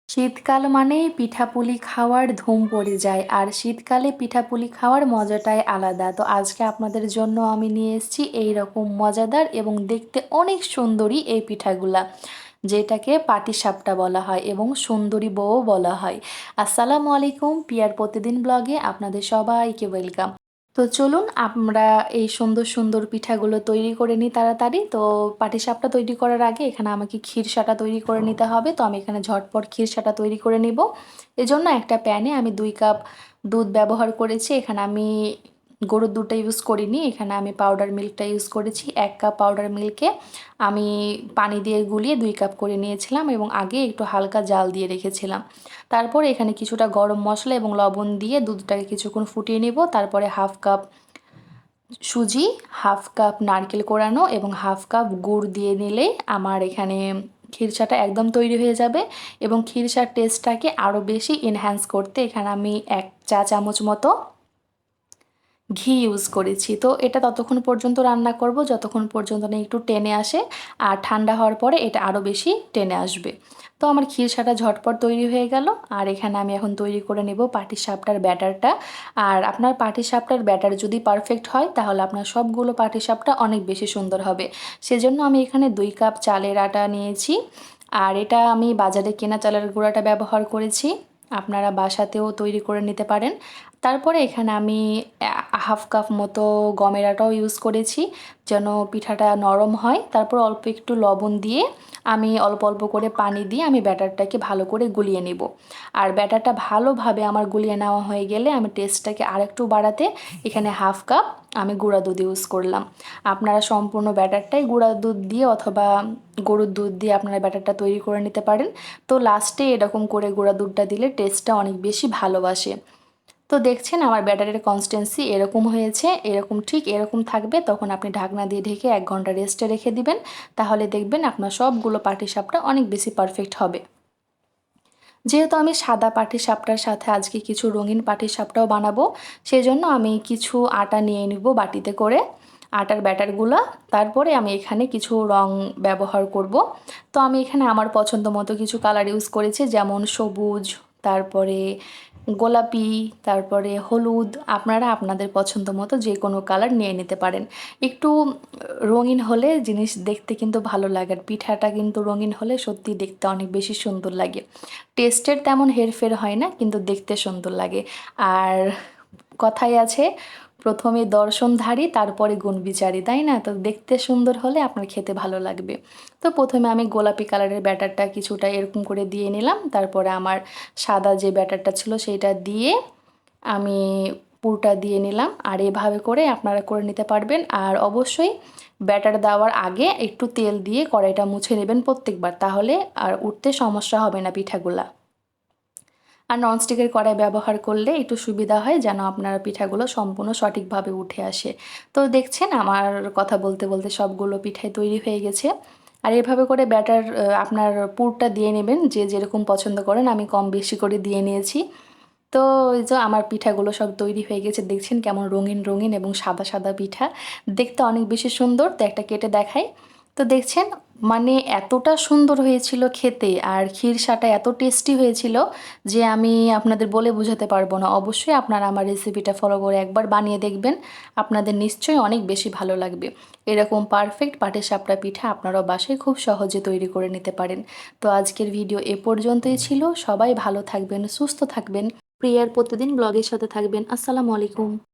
শীতকাল মানেই পিঠাপুলি খাওয়ার ধুম পড়ে যায় আর শীতকালে পিঠাপুলি খাওয়ার মজাটাই আলাদা। তো আজকে আপনাদের জন্য আমি নিয়ে এসেছি এই রকম মজাদার এবং দেখতে অনেক সুন্দরী এই পিঠাগুলা, যেটাকে পাটিসাপটা বলা হয় এবং সুন্দরী বউও বলা হয়। আসসালামু আলাইকুম, পিয়ার প্রতিদিন ব্লগে আপনাদের সবাইকে ওয়েলকাম। তো চলুন আমরা এই সুন্দর সুন্দর পিঠাগুলো তৈরি করে নিই তাড়াতাড়ি। তো পাটিসাপটা তৈরি করার আগে এখানে আমাকে ক্ষীরসাটা তৈরি করে নিতে হবে। তো আমি এখানে ঝটপট ক্ষীরসাটা তৈরি করে নিব। এজন্য একটা প্যানে আমি 2 কাপ দুধ ব্যবহার করেছি। এখানে আমি গরুর দুধটা ইউজ করিনি, এখানে আমি পাউডার মিল্কটা ইউজ করেছি। 1 কাপ পাউডার মিল্কে আমি পানি দিয়ে গুলিয়ে 2 কাপ করে নিয়েছিলাম এবং আগে একটু হালকা জাল দিয়ে রেখেছিলাম। তারপরে এখানে কিছুটা গরম মশলা এবং লবণ দিয়ে দুধটাকে কিছুক্ষণ ফুটিয়ে নিব। তারপরে 1/2 কাপ সুজি, 1/2 কাপ নারকেল কোড়ানো এবং 1/2 কাপ গুড় দিয়ে নিলেই আমার এখানে ক্ষীরসাটা একদম তৈরি হয়ে যাবে। এবং ক্ষীরসার টেস্টটাকে আরও বেশি এনহ্যান্স করতে এখানে আমি 1 চা চামচ মতো ঘি ইউজ করেছি। তো এটা ততক্ষণ পর্যন্ত রান্না করব যতক্ষণ পর্যন্ত না একটু টেনে আসে, আর ঠান্ডা হওয়ার পরে এটা আরও বেশি টেনে আসবে। তো আমার ক্ষীরসাটা ঝটপট তৈরি হয়ে গেল। আর এখানে আমি এখন তৈরি করে নেব পাটিসাপটার ব্যাটারটা। আর আপনার পাটিসাপটার ব্যাটার যদি পারফেক্ট হয় তাহলে আপনার সবগুলো পাটিসাপটা অনেক বেশি সুন্দর হবে। সেজন্য আমি এখানে 2 কাপ চালের আটা নিয়েছি, আর এটা আমি বাজারে কেনা চালের গুঁড়াটা ব্যবহার করেছি। আপনারা বাসাতেও তৈরি করে নিতে পারেন। তারপরে এখানে আমি 1/2 কাপ মতো গমের আটাও ইউজ করেছি, যেন পিঠাটা নরম হয়। তারপর অল্প একটু লবণ দিয়ে আমি অল্প অল্প করে পানি দিয়ে আমি ব্যাটারটাকে ভালো করে গুলিয়ে নেব। আর ব্যাটারটা ভালোভাবে আমার গুলিয়ে নেওয়া হয়ে গেলে আমি টেস্টটাকে আরেকটু বাড়াতে এখানে 1/2 কাপ আমি গুঁড়া দুধ ইউজ করলাম। আপনারা সম্পূর্ণ ব্যাটারটাই গুঁড়া দুধ দিয়ে অথবা গরুর দুধ দিয়ে আপনারা ব্যাটারটা তৈরি করে নিতে পারেন। তো লাস্টে এরকম করে গুঁড়া দুধটা দিলে টেস্টটা অনেক বেশি ভালোবাসে। তো দেখছেন আমার ব্যাটারের কনসিস্টেন্সি এরকম হয়েছে, এরকম ঠিক এরকম থাকবে। তখন আপনি ঢাকনা দিয়ে ঢেকে 1 ঘন্টা রেস্টে রেখে দিবেন। তাহলে দেখবেন আপনার সবগুলো পাটিসাপটা অনেক বেশি পারফেক্ট হবে। যেহেতু আমি সাদা পাটিসাপটার সাথে আজকে কিছু রঙিন পাটিসাপটাও বানাবো, সেজন্য আমি কিছু আটা নিয়ে নিব বাটিতে করে, আটার ব্যাটারগুলো। তারপরে আমি এখানে কিছু রং ব্যবহার করব। তো আমি এখানে আমার পছন্দ মতো কিছু কালার ইউজ করেছি, যেমন সবুজ, তারপরে গোলাপি, তারপরে হলুদ। আপনারা আপনাদের পছন্দ মতো যে কোনো কালার নিয়ে নিতে পারেন। একটু রঙিন হলে জিনিস দেখতে কিন্তু ভালো লাগে, আর পিঠাটা কিন্তু রঙিন হলে সত্যি দেখতে অনেক বেশি সুন্দর লাগে। টেস্টের তেমন হেরফের হয় না, কিন্তু দেখতে সুন্দর লাগে। আর কথাই আছে, প্রথমে দর্শনধারী তারপরে গুণবিচারী, তাই না? তো দেখতে সুন্দর হলে আপনার খেতে ভালো লাগবে। তো প্রথমে আমি গোলাপি কালারের ব্যাটারটা কিছুটা এরকম করে দিয়ে নিলাম। তারপরে আমার সাদা যে ব্যাটারটা ছিল সেইটা দিয়ে আমি পুরটা দিয়ে নিলাম। আর এভাবে করে আপনারা করে নিতে পারবেন। আর অবশ্যই ব্যাটার দেওয়ার আগে একটু তেল দিয়ে কড়াইটা মুছে নেবেন প্রত্যেকবার, তাহলে আর উঠতে সমস্যা হবে না পিঠাগুলা। আর ননস্টিকের কড়াই ব্যবহার করলে একটু সুবিধা হয়, যেন আপনার পিঠাগুলো সম্পূর্ণ সঠিকভাবে উঠে আসে। তো দেখছেন আমার কথা বলতে বলতে সবগুলো পিঠাই তৈরি হয়ে গেছে। আর এভাবে করে ব্যাটার আপনার পুরটা দিয়ে নেবেন যে যেরকম পছন্দ করেন। আমি কম বেশি করে দিয়ে নিয়েছি। তো এই যে আমার পিঠাগুলো সব তৈরি হয়ে গেছে, দেখছেন কেমন রঙিন রঙিন এবং সাদা সাদা পিঠা, দেখতে অনেক বেশি সুন্দর। তো একটা কেটে দেখাই। তো দেখছেন মানে এতটা সুন্দর হয়েছিল খেতে, আর ক্ষীরসাটা এত টেস্টি হয়েছিল যে আমি আপনাদের বলে বোঝাতে পারবো না। অবশ্যই আপনারা আমার রেসিপিটা ফলো করে একবার বানিয়ে দেখবেন, আপনাদের নিশ্চয়ই অনেক বেশি ভালো লাগবে। এরকম পারফেক্ট পাটিসাপটা পিঠা আপনারাও বাসায় খুব সহজে তৈরি করে নিতে পারেন। তো আজকের ভিডিও এ পর্যন্তই ছিল। সবাই ভালো থাকবেন, সুস্থ থাকবেন, প্রিয়ার প্রতিদিন ব্লগের সাথে থাকবেন। আসসালামু আলাইকুম।